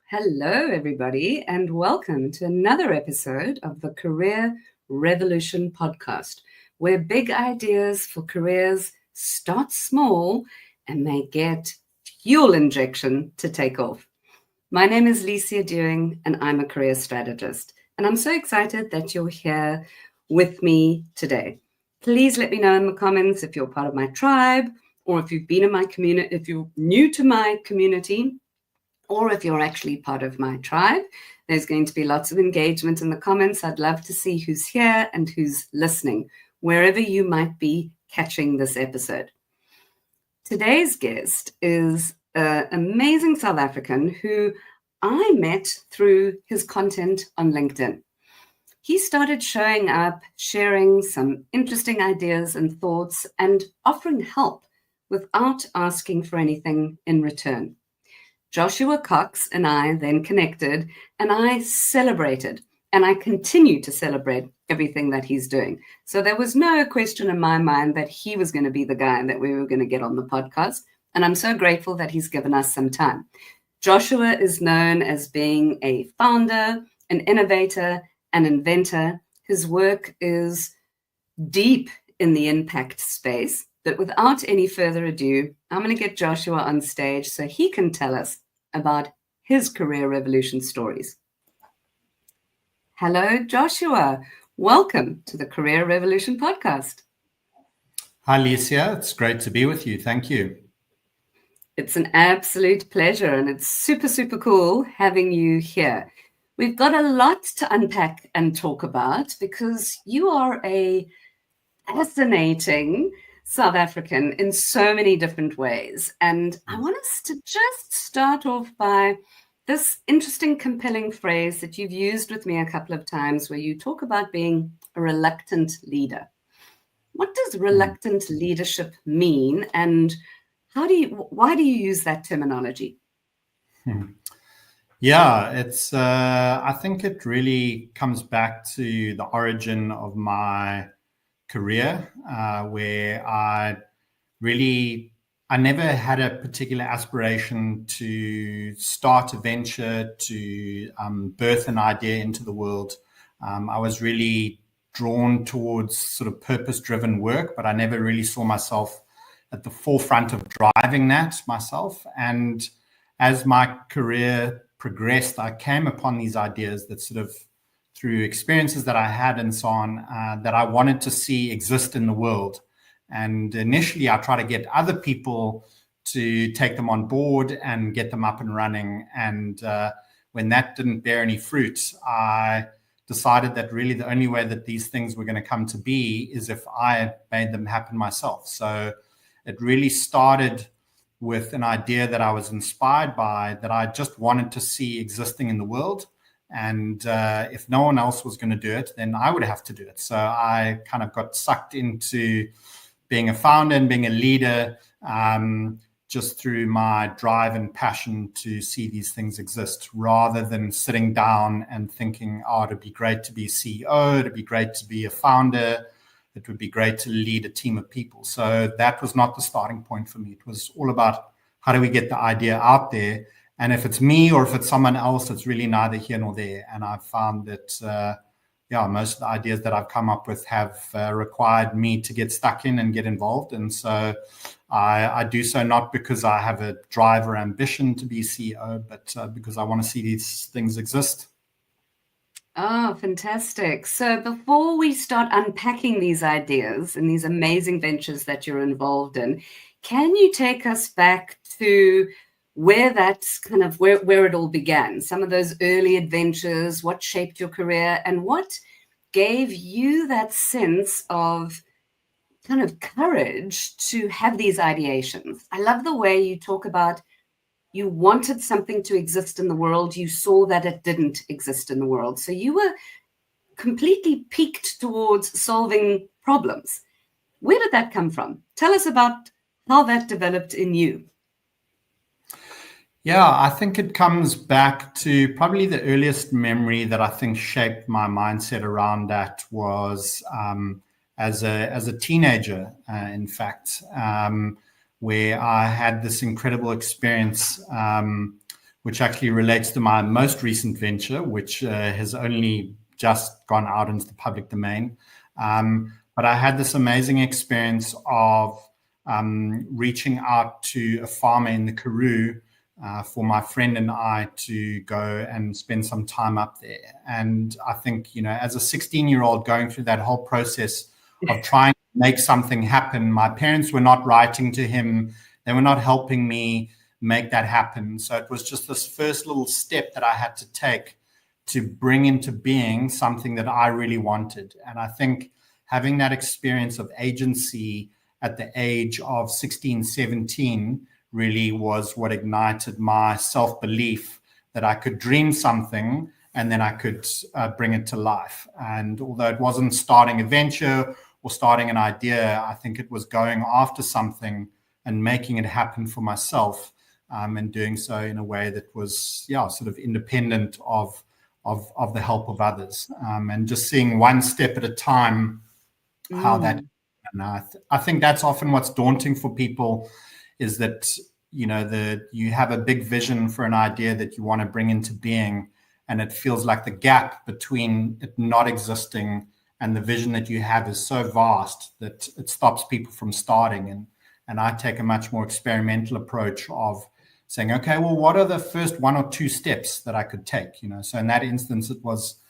Hello, everybody, and welcome to another episode of the Career Revolution podcast, where big ideas for careers start small and they get fuel injection to take off. My name is Licia Dewing, and I'm a career strategist, and I'm so excited that you're here with me today. Please let me know in the comments if you're part of my tribe, or if you've been in my community, if you're new to my community, or if you're actually part of my tribe. There's going to be lots of engagement in the comments. I'd love to see who's here and who's listening, wherever you might be catching this episode. Today's guest is an amazing South African who I met through his content on LinkedIn. He started showing up, sharing some interesting ideas and thoughts, and offering help without asking for anything in return. Joshua Cox and I then connected, and I celebrated, and I continue to celebrate everything that he's doing. So there was no question in my mind that he was going to be the guy that we were going to get on the podcast, and I'm so grateful that he's given us some time. Joshua is known as being a founder, an innovator, an inventor. His work is deep in the impact space. But without any further ado, I'm going to get Joshua on stage so he can tell us about his career revolution stories. Hello, Joshua. Welcome to the Career Revolution podcast. Hi, Licia. It's great to be with you. Thank you. It's an absolute pleasure, and it's super, super cool having you here. We've got a lot to unpack and talk about because you are a fascinating South African in so many different ways. And I want us to just start off by this interesting, compelling phrase that you've used with me a couple of times where you talk about being a reluctant leader. What does reluctant leadership mean, and why do you use that terminology? Yeah, it's. I think it really comes back to the origin of my career, where I never had a particular aspiration to start a venture, to birth an idea into the world. I was really drawn towards sort of purpose-driven work, but I never really saw myself at the forefront of driving that myself. And as my career progressed, I came upon these ideas that sort of, through experiences that I had and so on, that I wanted to see exist in the world. And initially, I tried to get other people to take them on board and get them up and running. And when that didn't bear any fruit, I decided that really the only way that these things were going to come to be is if I made them happen myself. So it really started with an idea that I was inspired by, that I just wanted to see existing in the world. And if no one else was going to do it, then I would have to do it. So I kind of got sucked into being a founder and being a leader, just through my drive and passion to see these things exist, rather than sitting down and thinking, oh, it'd be great to be a CEO, it'd be great to be a founder, it would be great to lead a team of people. So that was not the starting point for me. It was all about how do we get the idea out there? And if it's me or if it's someone else, it's really neither here nor there. And I've found that, most of the ideas that I've come up with have required me to get stuck in and get involved. And so I do so not because I have a drive or ambition to be CEO, but because I want to see these things exist. Oh, fantastic. So before we start unpacking these ideas and these amazing ventures that you're involved in, can you take us back to where that's kind of where it all began, some of those early adventures, what shaped your career, and what gave you that sense of kind of courage to have these ideations? I love the way you talk about you wanted something to exist in the world. You saw that it didn't exist in the world. So you were completely peaked towards solving problems. Where did that come from? Tell us about how that developed in you. Yeah, I think it comes back to probably the earliest memory that I think shaped my mindset around that was as a teenager, in fact, where I had this incredible experience which actually relates to my most recent venture, which has only just gone out into the public domain. But I had this amazing experience of reaching out to a farmer in the Karoo for my friend and I to go and spend some time up there. And I think, as a 16-year-old going through that whole process of trying to make something happen, my parents were not writing to him. They were not helping me make that happen. So it was just this first little step that I had to take to bring into being something that I really wanted. And I think having that experience of agency at the age of 16, 17 really was what ignited my self-belief that I could dream something and then I could bring it to life. And although it wasn't starting a venture or starting an idea, I think it was going after something and making it happen for myself, and doing so in a way that was, sort of independent of the help of others, and just seeing one step at a time how that. And I think that's often what's daunting for people, is that you have a big vision for an idea that you want to bring into being, and it feels like the gap between it not existing and the vision that you have is so vast that it stops people from starting. And I take a much more experimental approach of saying, okay, well, what are the first 1 or 2 steps that I could take? So in that instance, it was,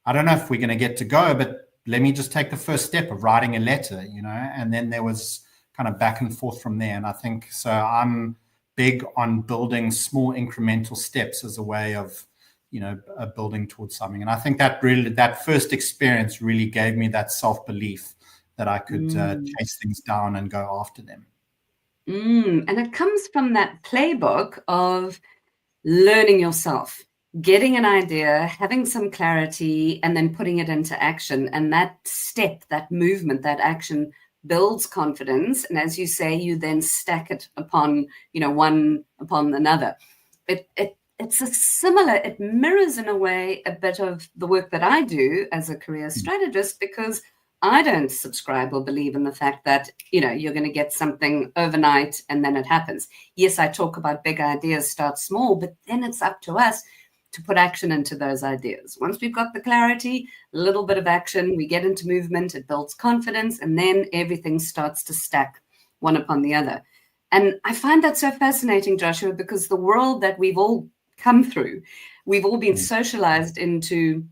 I don't know if we're going to get to go, but let me just take the first step of writing a letter, and then there was kind of back and forth from there. And I think, so I'm big on building small incremental steps as a way of, building towards something. And I think that first experience really gave me that self-belief that I could chase things down and go after them. And it comes from that playbook of learning yourself, getting an idea, having some clarity, and then putting it into action. And that step, that movement, that action builds confidence. And as you say, you then stack it upon, one upon another. It mirrors in a way a bit of the work that I do as a career strategist, because I don't subscribe or believe in the fact that, you're going to get something overnight and then it happens. Yes, I talk about big ideas, start small, but then it's up to us to put action into those ideas. Once we've got the clarity, a little bit of action, we get into movement, it builds confidence, and then everything starts to stack one upon the other. And I find that so fascinating, Joshua, because the world that we've all come through, we've all been socialized into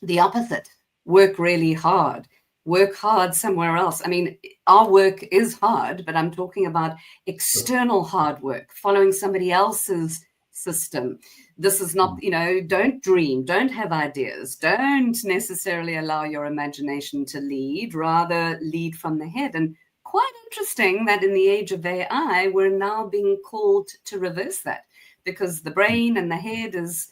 the opposite. Work really hard. Work hard somewhere else. I mean, our work is hard, but I'm talking about external hard work, following somebody else's system. This is not, don't dream, don't have ideas, don't necessarily allow your imagination to lead, rather lead from the head. And quite interesting that in the age of AI, we're now being called to reverse that, because the brain and the head is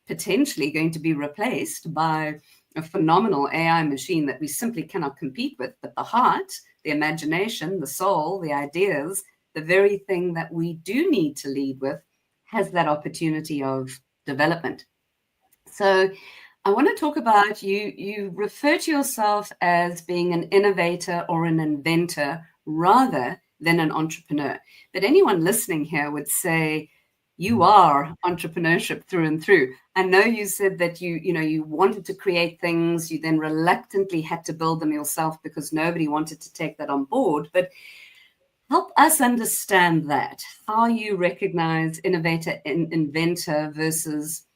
potentially going to be replaced by a phenomenal AI machine that we simply cannot compete with. But the heart, the imagination, the soul, the ideas, the very thing that we do need to lead with, has that opportunity of development. So I want to talk about, you refer to yourself as being an innovator or an inventor rather than an entrepreneur. But anyone listening here would say, you are entrepreneurship through and through. I know you said that you wanted to create things, you then reluctantly had to build them yourself because nobody wanted to take that on board. But help us understand that, how you recognize innovator and inventor versus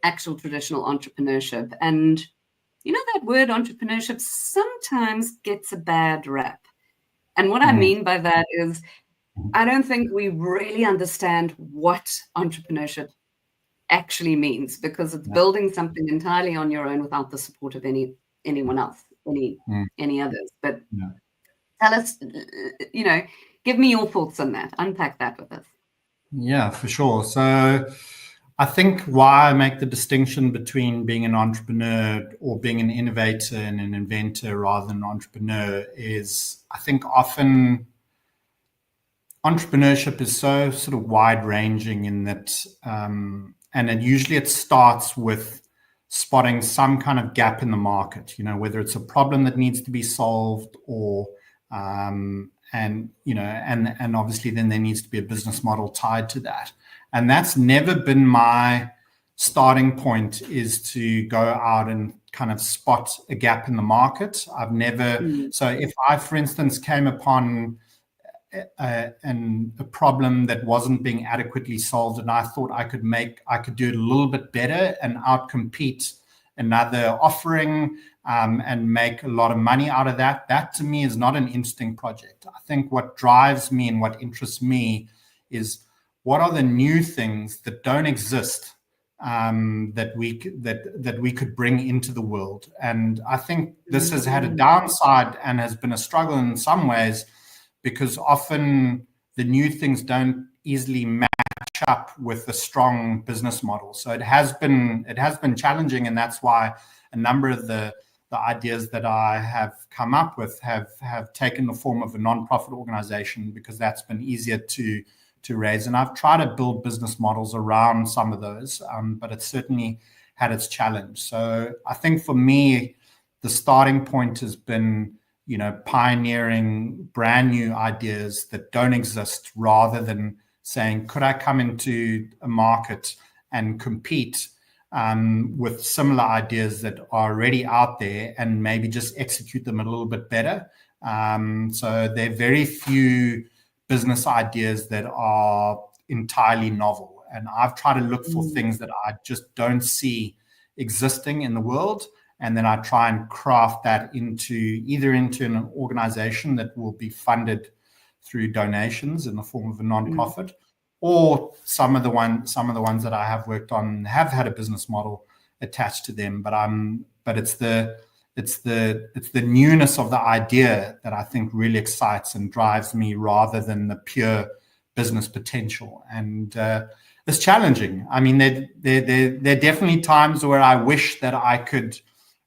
actual traditional entrepreneurship. And that word entrepreneurship sometimes gets a bad rap. And what I mean by that is, I don't think we really understand what entrepreneurship actually means, because it's building something entirely on your own without the support of anyone else, any others. But tell us, give me your thoughts on that. Unpack that with us. Yeah, for sure. So I think why I make the distinction between being an entrepreneur or being an innovator and an inventor rather than an entrepreneur is, I think often entrepreneurship is so sort of wide ranging in that, and usually it starts with spotting some kind of gap in the market, whether it's a problem that needs to be solved or, and obviously then there needs to be a business model tied to that. And that's never been my starting point, is to go out and kind of spot a gap in the market. I've never, so if I, for instance, came upon a problem that wasn't being adequately solved, and I thought I could do it a little bit better and outcompete another offering, and make a lot of money out of that. That to me is not an interesting project. I think what drives me and what interests me is, what are the new things that don't exist, that we could bring into the world. And I think this has had a downside and has been a struggle in some ways, because often the new things don't easily match up with the strong business model. So it has been challenging, and that's why a number of the ideas that I have come up with have taken the form of a non-profit organization, because that's been easier to raise. And I've tried to build business models around some of those, but it's certainly had its challenge. So I think for me, the starting point has been, pioneering brand new ideas that don't exist, rather than saying, could I come into a market and compete with similar ideas that are already out there, and maybe just execute them a little bit better. So there are very few business ideas that are entirely novel. And I've tried to look for things that I just don't see existing in the world. And then I try and craft that into an organization that will be funded through donations in the form of a non-profit, or some of the ones that I have worked on have had a business model attached to them. But it's the newness of the idea that I think really excites and drives me, rather than the pure business potential. And it's challenging. I mean, there are definitely times where I wish that I could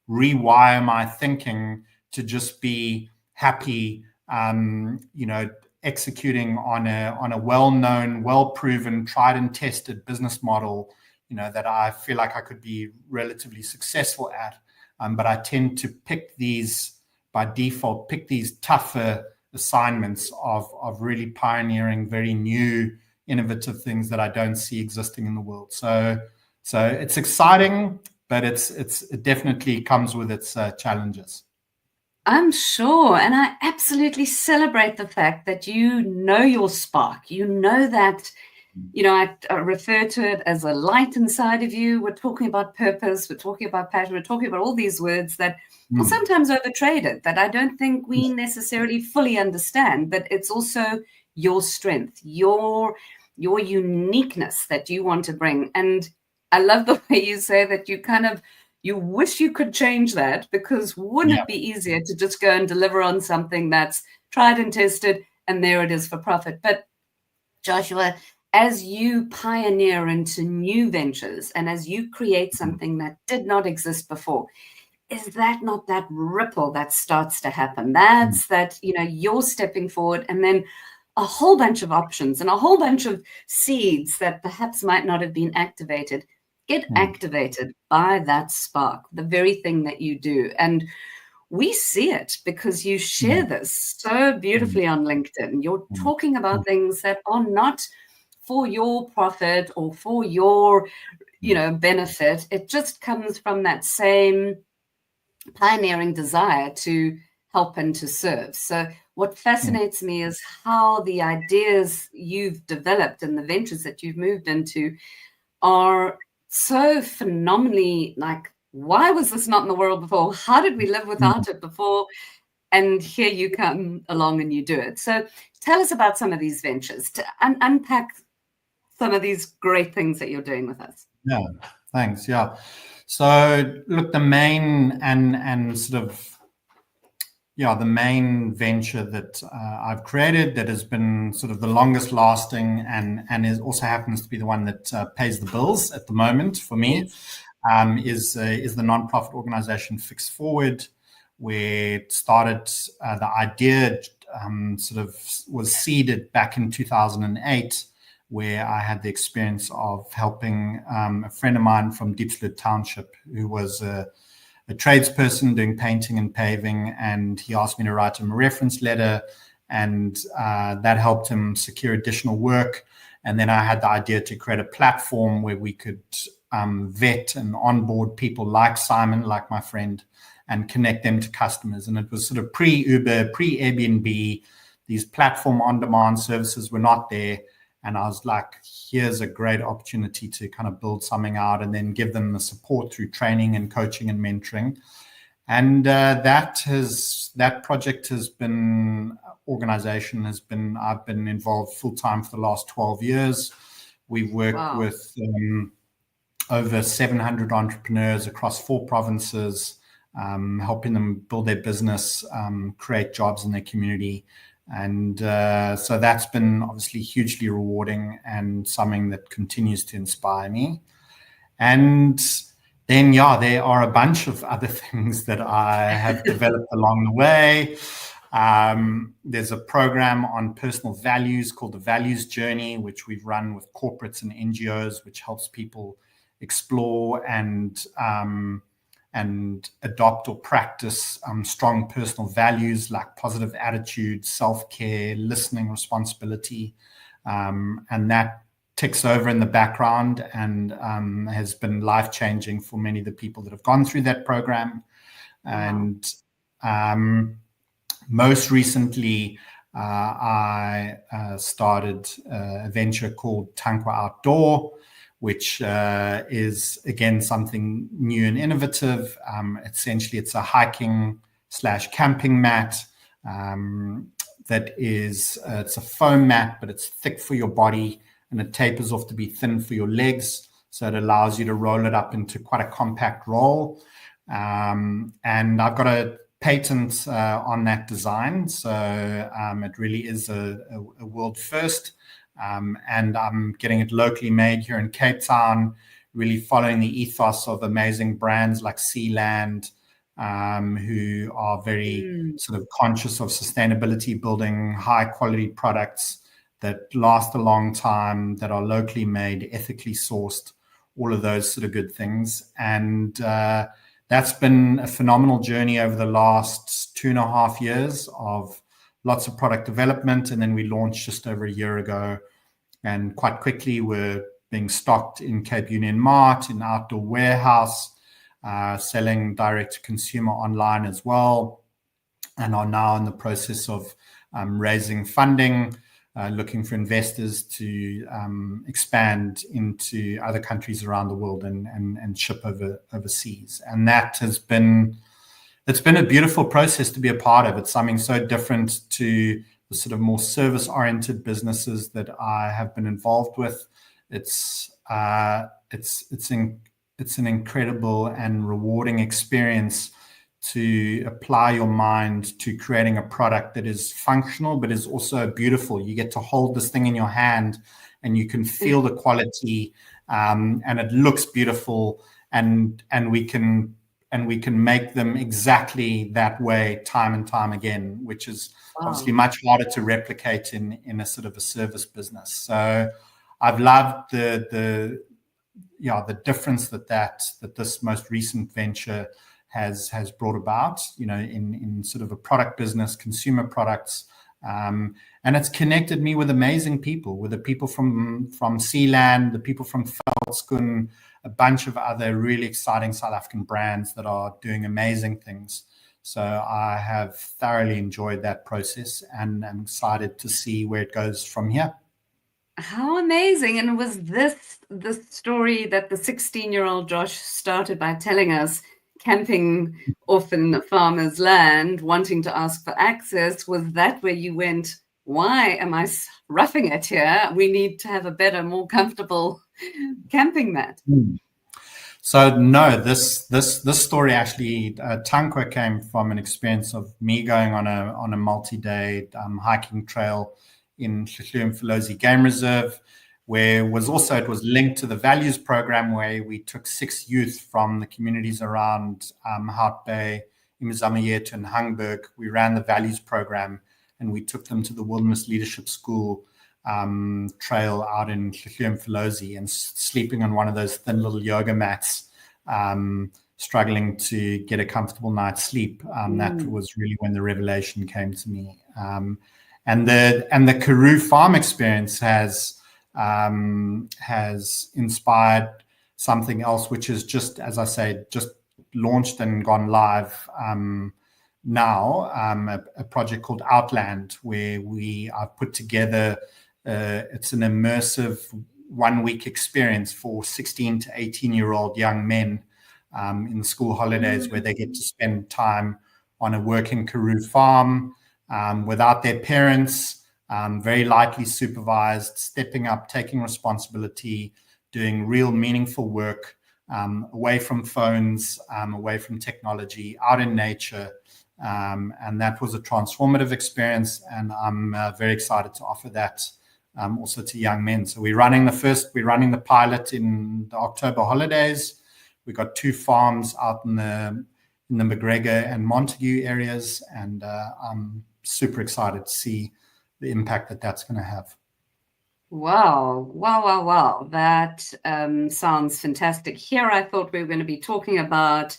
rewire my thinking to just be happy, executing on a well-known, well-proven, tried and tested business model, that I feel like I could be relatively successful at. But I tend to by default, pick these tougher assignments of really pioneering very new, innovative things that I don't see existing in the world. So it's exciting, but it definitely comes with its challenges. I'm sure. And I absolutely celebrate the fact that you know your spark. You know that, I refer to it as a light inside of you. We're talking about purpose. We're talking about passion. We're talking about all these words that are sometimes overtraded, that I don't think we necessarily fully understand. But it's also your strength, your uniqueness that you want to bring. And I love the way you say that you wish you could change that, because wouldn't it be easier to just go and deliver on something that's tried and tested, and there it is for profit? But Joshua, as you pioneer into new ventures, and as you create something that did not exist before, is that not that ripple that starts to happen? That's that, you're stepping forward, and then a whole bunch of options and a whole bunch of seeds that perhaps might not have been activated get activated by that spark, the very thing that you do. And we see it because you share this so beautifully on LinkedIn. You're talking about things that are not for your profit or for your, benefit. It just comes from that same pioneering desire to help and to serve. So what fascinates me is how the ideas you've developed and the ventures that you've moved into are so phenomenally, like, why was this not in the world before? How did we live without it before? And here you come along and you do it. So tell us about some of these ventures, to unpack some of these great things that you're doing with us. Yeah, thanks. Yeah. So look, the main the main venture that I've created that has been sort of the longest lasting and is also happens to be the one that pays the bills at the moment for me, is the nonprofit organization Fix Forward, where it started, the idea was seeded back in 2008, where I had the experience of helping a friend of mine from Diepsloot Township, who was a tradesperson doing painting and paving, and he asked me to write him a reference letter, and that helped him secure additional work. And then I had the idea to create a platform where we could vet and onboard people like Simon, like my friend, and connect them to customers. And it was sort of pre-Uber, pre-Airbnb. These platform on-demand services were not there. And I was like, here's a great opportunity to kind of build something out and then give them the support through training and coaching and mentoring. And that project has been, I've been involved full-time for the last 12 years. We've worked with over 700 entrepreneurs across 4 provinces, helping them build their business, create jobs in their community. And so that's been obviously hugely rewarding and something that continues to inspire me. And then, there are a bunch of other things that I have developed along the way. There's a program on personal values called the Values Journey, which we've run with corporates and NGOs, which helps people explore and adopt or practice strong personal values like positive attitude, self-care, listening, responsibility. And that ticks over in the background and has been life-changing for many of the people that have gone through that program. And most recently, I started a venture called Tankwa Outdoor, which is, again, something new and innovative. Essentially, it's a hiking/camping mat that is, it's a foam mat, but it's thick for your body and it tapers off to be thin for your legs. So it allows you to roll it up into quite a compact roll. And I've got a patent on that design. So it really is a world first. And I'm getting it locally made here in Cape Town, really following the ethos of amazing brands like Sealand, who are very sort of conscious of sustainability, building high quality products that last a long time, that are locally made, ethically sourced, all of those sort of good things. And that's been a phenomenal journey over the last 2.5 years of lots of product development. And then we launched just over a year ago. And quite quickly, we're being stocked in Cape Union Mart, in Outdoor Warehouse, selling direct to consumer online as well, and are now in the process of raising funding, looking for investors to expand into other countries around the world and ship overseas. And that has been, it's been a beautiful process to be a part of. It's something so different to the sort of more service-oriented businesses that I have been involved with. It's an incredible and rewarding experience to apply your mind to creating a product that is functional but is also beautiful. You get to hold this thing in your hand and you can feel the quality, and it looks beautiful, and we can make them exactly that way time and time again, which is obviously much harder to replicate in a sort of a service business. So I've loved the difference that this most recent venture has brought about, in sort of a product business, consumer products. And it's connected me with amazing people, with the people from Sealand, the people from Veldskun, a bunch of other really exciting South African brands that are doing amazing things. So I have thoroughly enjoyed that process and I'm excited to see where it goes from here. How amazing. And was this the story that the 16-year-old Josh started by telling us, camping off in a farmer's land, wanting to ask for access? Was that where you went, why am I roughing it here? We need to have a better, more comfortable camping mat. So no, this story actually, Tankwa came from an experience of me going on a multi-day hiking trail in Hluhluwe Game Reserve, where it was linked to the Values program, where we took 6 youth from the communities around Hout Bay, Imizamayetu and Hangberg. We ran the Values program and we took them to the Wilderness Leadership School trail out in Hluhluwe and sleeping on one of those thin little yoga mats, struggling to get a comfortable night's sleep. That was really when the revelation came to me. And the Karoo farm experience has has inspired something else, which is just, as I say, just launched and gone live now, a project called Outland, where I've put together, it's an immersive 1-week experience for 16 to 18-year-old young men in the school holidays, where they get to spend time on a working Karoo farm without their parents, very lightly supervised, stepping up, taking responsibility, doing real meaningful work, away from phones, away from technology, out in nature. And that was a transformative experience, and I'm very excited to offer that also to young men. So we're running the pilot in the October holidays. We've got 2 farms out in the McGregor and Montague areas, and I'm super excited to see the impact that's going to have. Wow. That sounds fantastic. Here I thought we were going to be talking about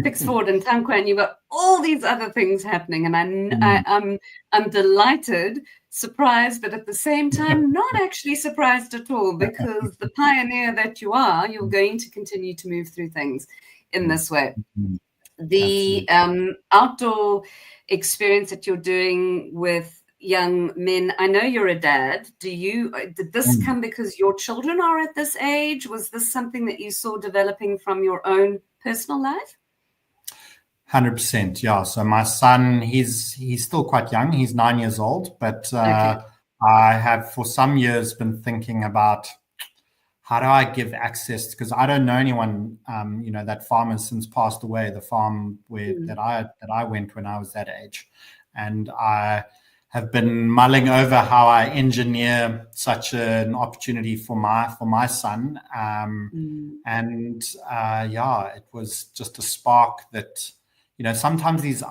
Pixford and Tankwa, and you've got all these other things happening, and I'm delighted, surprised, but at the same time not actually surprised at all, because the pioneer that you are, you're going to continue to move through things in this way. The outdoor experience that you're doing with young men, I know you're a dad. Did this come because your children are at this age? Was this something that you saw developing from your own personal life? 100%, yeah. So my son, he's still quite young. He's 9 years old, but I have for some years been thinking about, how do I give access? Because I don't know anyone. That farm has since passed away. The farm that I went when I was that age, and I have been mulling over how I engineer such an opportunity for my son. It was just a spark that, sometimes these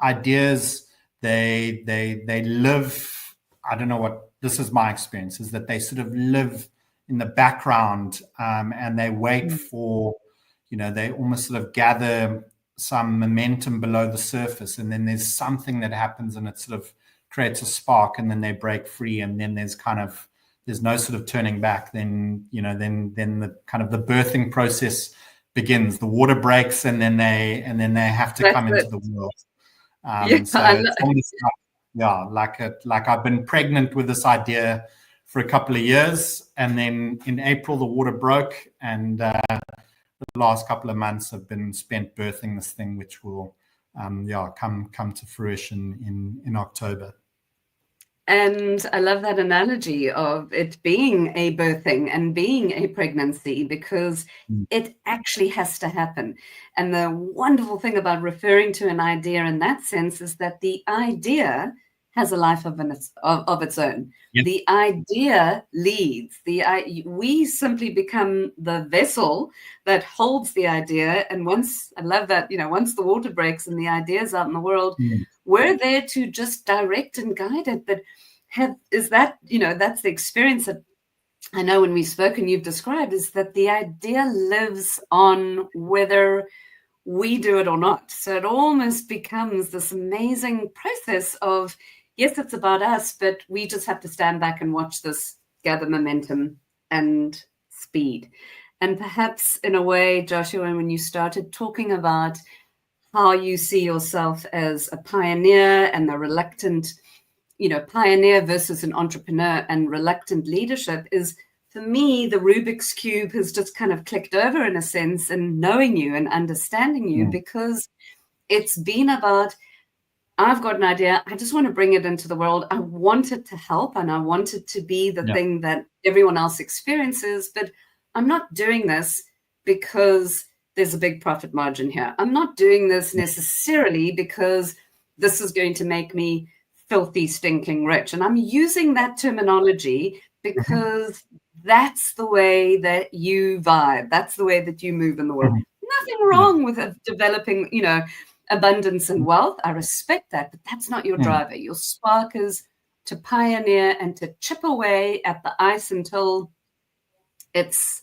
ideas, they live. I don't know what, this is my experience, is that they sort of live in the background, and they wait for, they almost sort of gather some momentum below the surface, and then there's something that happens and it sort of creates a spark, and then they break free, and then there's no sort of turning back. Then the kind of the birthing process begins. The water breaks, and then they have to come into the world. It's almost like I've been pregnant with this idea for a couple of years, and then in April the water broke, and the last couple of months have been spent birthing this thing, which will come to fruition in October. And I love that analogy of it being a birthing and being a pregnancy, because it actually has to happen. And the wonderful thing about referring to an idea in that sense is that the idea has a life of its own. Yep. The idea leads. We simply become the vessel that holds the idea. And once the water breaks and the idea is out in the world, we're there to just direct and guide it. But that's the experience that I know when we've spoken, you've described, is that the idea lives on whether we do it or not. So it almost becomes this amazing process of, yes, it's about us, but we just have to stand back and watch this gather momentum and speed. And perhaps in a way, Joshua, when you started talking about how you see yourself as a pioneer and the reluctant, pioneer versus an entrepreneur and reluctant leadership, is, for me, the Rubik's Cube has just kind of clicked over in a sense, and knowing you and understanding you, because it's been about, I've got an idea, I just want to bring it into the world. I want it to help, and I want it to be the thing that everyone else experiences, but I'm not doing this because there's a big profit margin here. I'm not doing this necessarily because this is going to make me filthy, stinking rich. And I'm using that terminology because that's the way that you vibe. That's the way that you move in the world. Nothing wrong with developing, abundance and wealth. I respect that, but that's not your driver. Your spark is to pioneer and to chip away at the ice until it's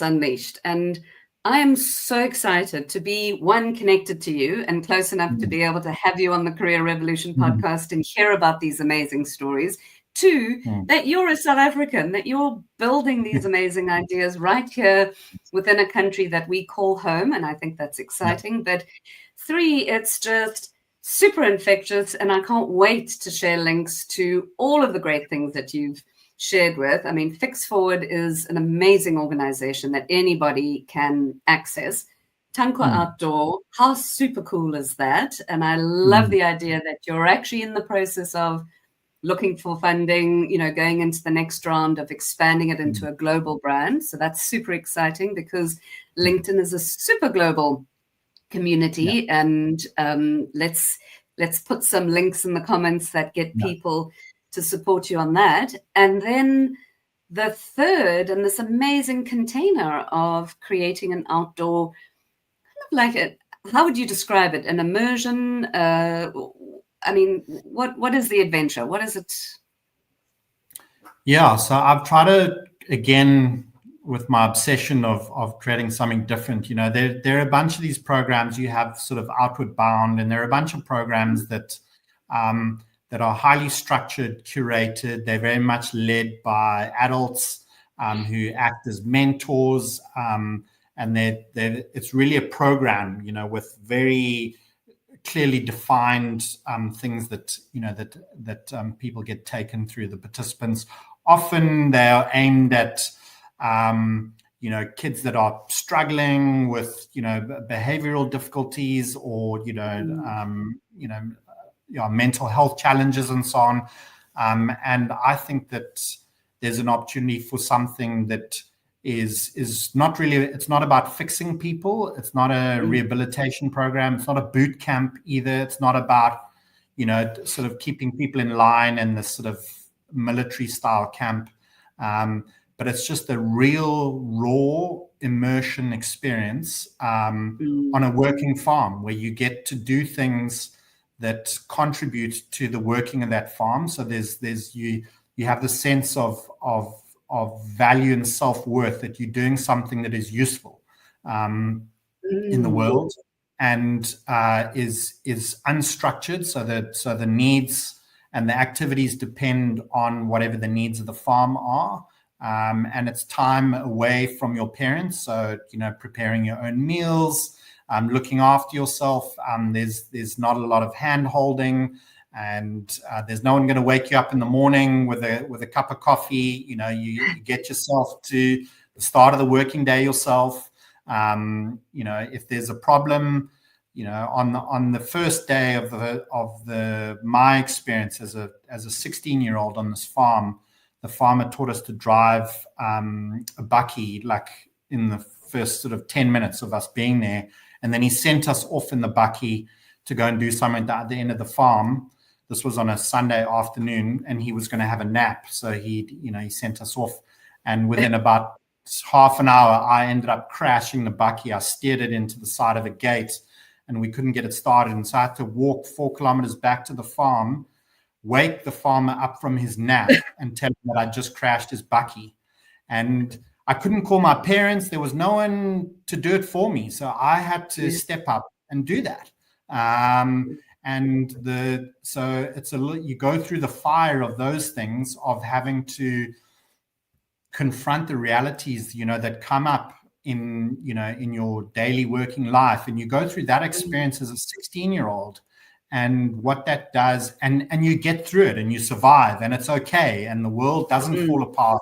unleashed. And I am so excited to be, connected to you and close enough to be able to have you on the Career Revolution podcast and hear about these amazing stories. Two, that you're a South African, that you're building these amazing ideas right here within a country that we call home. And I think that's exciting. But three, it's just super infectious. And I can't wait to share links to all of the great things that you've shared with. I mean, Fix Forward is an amazing organization that anybody can access. Tankwa Outdoor, how super cool is that? And I love the idea that you're actually in the process of looking for funding, going into the next round of expanding it into a global brand. So that's super exciting because LinkedIn is a super global community. And let's put some links in the comments that get people to support you on that. And then the third, and this amazing container of creating an outdoor, like it, how would you describe it? An immersion? I mean, what is the adventure? What is it? Yeah, so I've tried to, again, with my obsession of creating something different, there are a bunch of these programs you have sort of outward bound, and there are a bunch of programs that are highly structured, curated. They're very much led by adults who act as mentors, and it's really a program, with very clearly defined things that people get taken through. The participants, often they are aimed at kids that are struggling with behavioral difficulties or mental health challenges and so on, and I think that there's an opportunity for something that is not really, it's not about fixing people. It's not a rehabilitation program. It's not a boot camp either. It's not about, sort of keeping people in line in this sort of military style camp. But it's just a real raw immersion experience on a working farm where you get to do things that contribute to the working of that farm. So you have the sense of value and self-worth that you're doing something that is useful in the world and is unstructured, so the needs and the activities depend on whatever the needs of the farm are, and it's time away from your parents, so preparing your own meals, looking after yourself. There's not a lot of hand holding, and there's no one going to wake you up in the morning with a cup of coffee. You get yourself to the start of the working day yourself. If there's a problem, on the first day of my experience as a 16-year-old on this farm, the farmer taught us to drive a bakkie, like in the first sort of 10 minutes of us being there, and then he sent us off in the bakkie to go and do something at the end of the farm. This was on a Sunday afternoon, and he was going to have a nap. So he sent us off. And within about half an hour, I ended up crashing the bakkie. I steered it into the side of a gate, and we couldn't get it started. And so I had to walk 4 kilometers back to the farm, wake the farmer up from his nap, and tell him that I just crashed his bakkie. And I couldn't call my parents. There was no one to do it for me. So I had to step up and do that. So it's you go through the fire of those things, of having to confront the realities, that come up in your daily working life, and you go through that experience as a 16-year-old, and what that does, and you get through it, and you survive, and it's okay, and the world doesn't fall apart,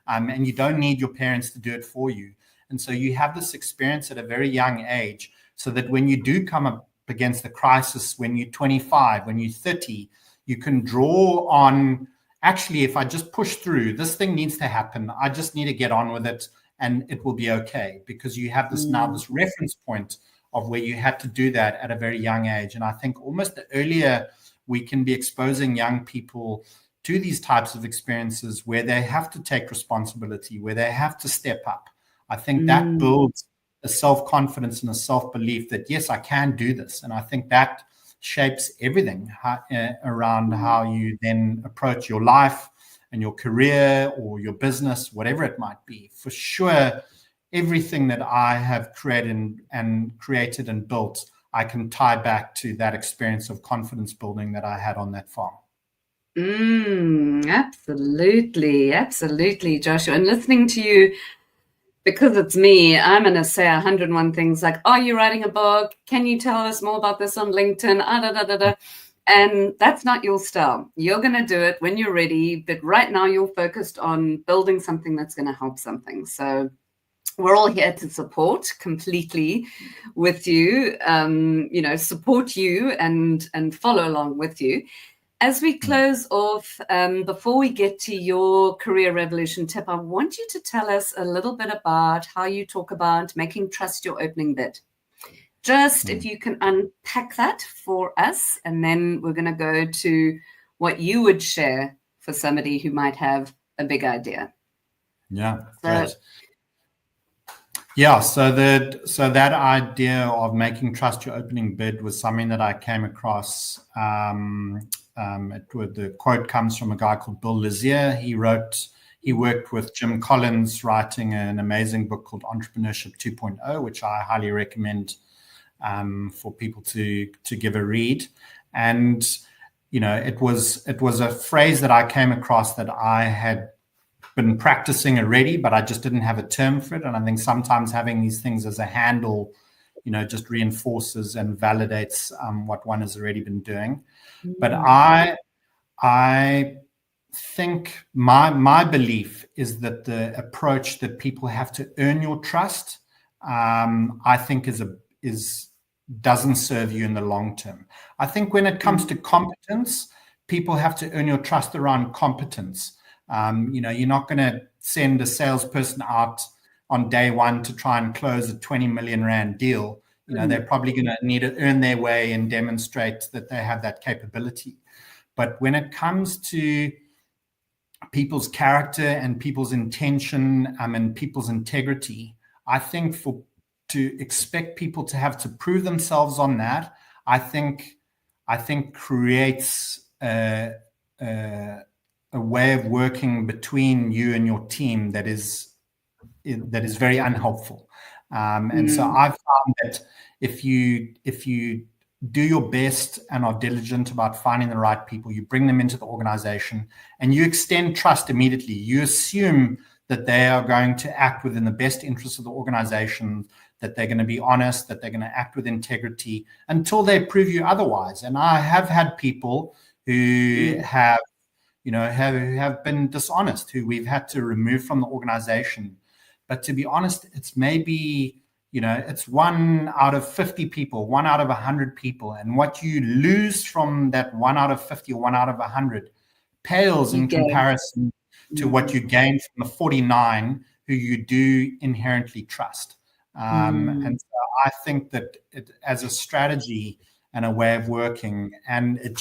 and you don't need your parents to do it for you. And so you have this experience at a very young age, so that when you do come up against the crisis, when you're 25, when you're 30, you can draw on, actually, if I just push through, this thing needs to happen. I just need to get on with it, and it will be okay, because you have this now, this reference point of where you had to do that at a very young age. And I think almost the earlier we can be exposing young people to these types of experiences where they have to take responsibility, where they have to step up, I think that builds a self-confidence and a self-belief that, yes, I can do this. And I think that shapes everything around how you then approach your life and your career or your business, whatever it might be. For sure, everything that I have created and built, I can tie back to that experience of confidence building that I had on that farm. Absolutely, absolutely, Joshua. And listening to you, because it's me, I'm going to say 101 things like, are you writing a book? Can you tell us more about this on LinkedIn? And that's not your style. You're going to do it when you're ready. But right now you're focused on building something that's going to help something. So we're all here to support completely with you, support you and follow along with you. As we close off, before we get to your career revolution tip, I want you to tell us a little bit about how you talk about making trust your opening bid. Just if you can unpack that for us, and then we're going to go to what you would share for somebody who might have a big idea. Yeah, great. Yeah, so that idea of making trust your opening bid was something that I came across. The quote comes from a guy called Bill Lazier. He worked with Jim Collins, writing an amazing book called Entrepreneurship 2.0, which I highly recommend for people to give a read. And it was a phrase that I came across that I had been practicing already, but I just didn't have a term for it. And I think sometimes having these things as a handle, just reinforces and validates what one has already been doing. But I think my belief is that the approach that people have to earn your trust, I think doesn't serve you in the long term. I think when it comes to competence, people have to earn your trust around competence. You're not going to send a salesperson out on day one to try and close a 20 million rand deal. They're probably going to need to earn their way and demonstrate that they have that capability. But when it comes to people's character and people's intention and people's integrity, I think to expect people to have to prove themselves on that, I think creates a way of working between you and your team that is very unhelpful. And so I've found that if you do your best and are diligent about finding the right people, you bring them into the organization and you extend trust immediately. You assume that they are going to act within the best interest of the organization, that they're going to be honest, that they're going to act with integrity until they prove you otherwise. And I have had people who have been dishonest, who we've had to remove from the organization. But to be honest, it's maybe, it's 1 out of 50 people, 1 out of 100 people. And what you lose from that 1 out of 50 or 1 out of 100 pales in comparison to what you gain from the 49 who you do inherently trust. And so I think that as a strategy and a way of working, and it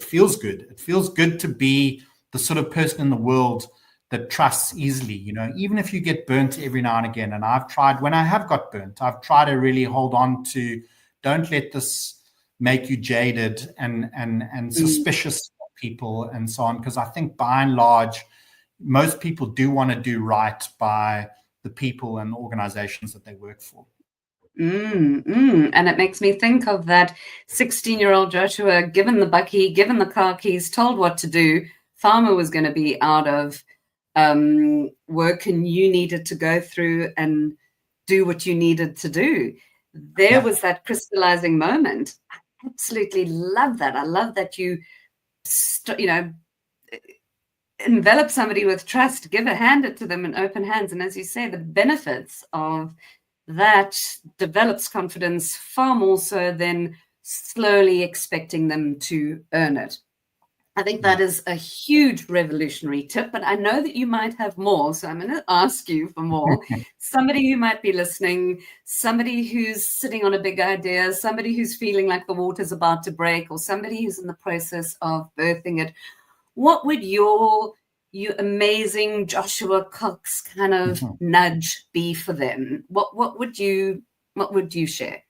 feels good. It feels good to be the sort of person in the world that trusts easily, even if you get burnt every now and again. And I've tried, when I have got burnt, I've tried to really hold on to, don't let this make you jaded and suspicious of people and so on. Because I think by and large, most people do want to do right by the people and organizations that they work for. And it makes me think of that 16-year-old Joshua, given the bucky, given the car keys, told what to do. Farmer was going to be out of work and you needed to go through and do what you needed to do. There was that crystallizing moment. I absolutely love that. I love that you envelop somebody with trust, hand it to them in open hands. And as you say, the benefits of that develops confidence far more so than slowly expecting them to earn it. I think that is a huge revolutionary tip, but I know that you might have more, so I'm going to ask you for more. Somebody who might be listening, somebody who's sitting on a big idea, somebody who's feeling like the water's about to break, or somebody who's in the process of birthing it. What would you amazing Joshua Cox kind of nudge be for them? What would you share?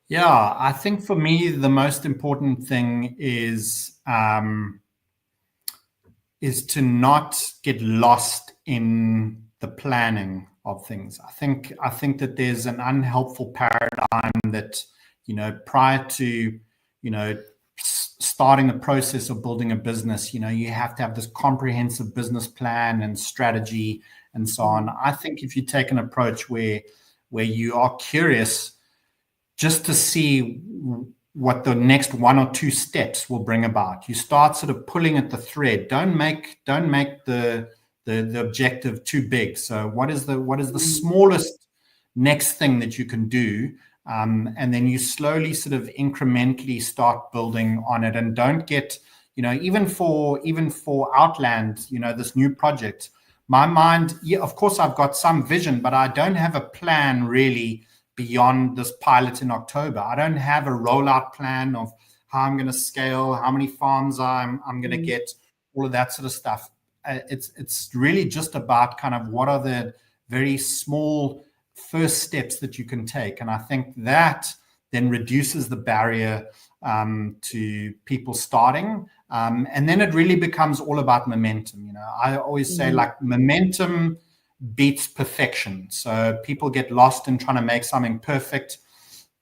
Yeah, I think for me, the most important thing is to not get lost in the planning of things. I think that there's an unhelpful paradigm that, prior to, starting the process of building a business, you have to have this comprehensive business plan and strategy and so on. I think if you take an approach where you are curious just to see what the next 1 or 2 steps will bring about, you start sort of pulling at the thread. Don't make the objective too big. So what is the smallest next thing that you can do? And then you slowly sort of incrementally start building on it, and don't get, even for Outland, this new project, my mind, yeah, of course I've got some vision, but I don't have a plan really beyond this pilot in October. I don't have a rollout plan of how I'm going to scale, how many farms I'm going to get, all of that sort of stuff. It's really just about kind of what are the very small first steps that you can take. And I think that then reduces the barrier to people starting. And then it really becomes all about momentum. I always say, like, momentum beats perfection. So people get lost in trying to make something perfect.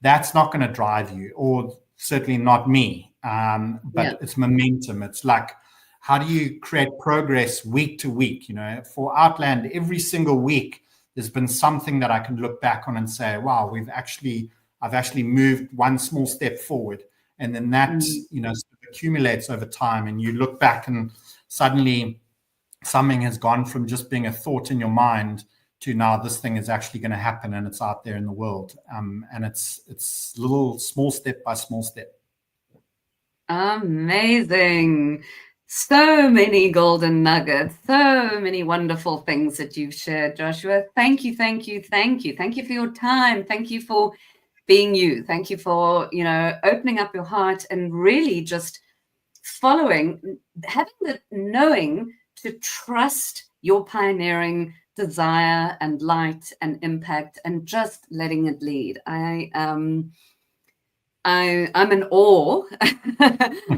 That's not going to drive you, or certainly not me. But it's momentum. It's like, how do you create progress week to week? For Outland, every single week, there's been something that I can look back on and say, wow, I've actually moved one small step forward. And then that, sort of accumulates over time. And you look back and suddenly something has gone from just being a thought in your mind to now this thing is actually going to happen and it's out there in the world. And it's little small step by small step. Amazing. So many golden nuggets, so many wonderful things that you've shared, Joshua. Thank you, thank you, thank you. Thank you for your time. Thank you for being you. Thank you for, opening up your heart and really just following, having the knowing to trust your pioneering desire and light and impact and just letting it lead. I'm in awe.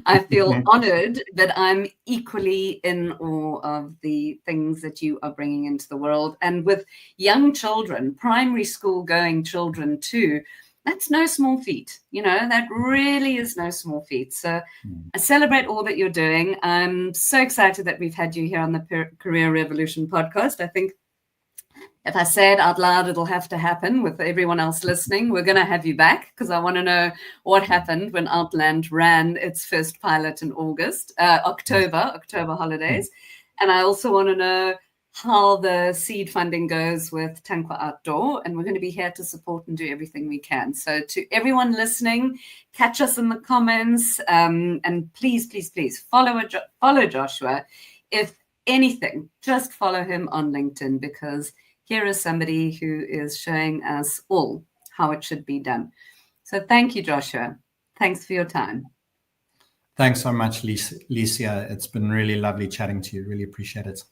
I feel honored that I'm equally in awe of the things that you are bringing into the world. And with young children, primary school going children too, that's no small feat. That really is no small feat. So I celebrate all that you're doing. I'm so excited that we've had you here on the Career Revolution podcast. I think if I say it out loud, it'll have to happen with everyone else listening. We're going to have you back because I want to know what happened when Outland ran its first pilot in October holidays. And I also want to know how the seed funding goes with Tankwa Outdoor. And we're going to be here to support and do everything we can. So to everyone listening, catch us in the comments. And please, please, please follow Joshua. If anything, just follow him on LinkedIn, because here is somebody who is showing us all how it should be done. So thank you, Joshua. Thanks for your time. Thanks so much, Licia. It's been really lovely chatting to you. Really appreciate it.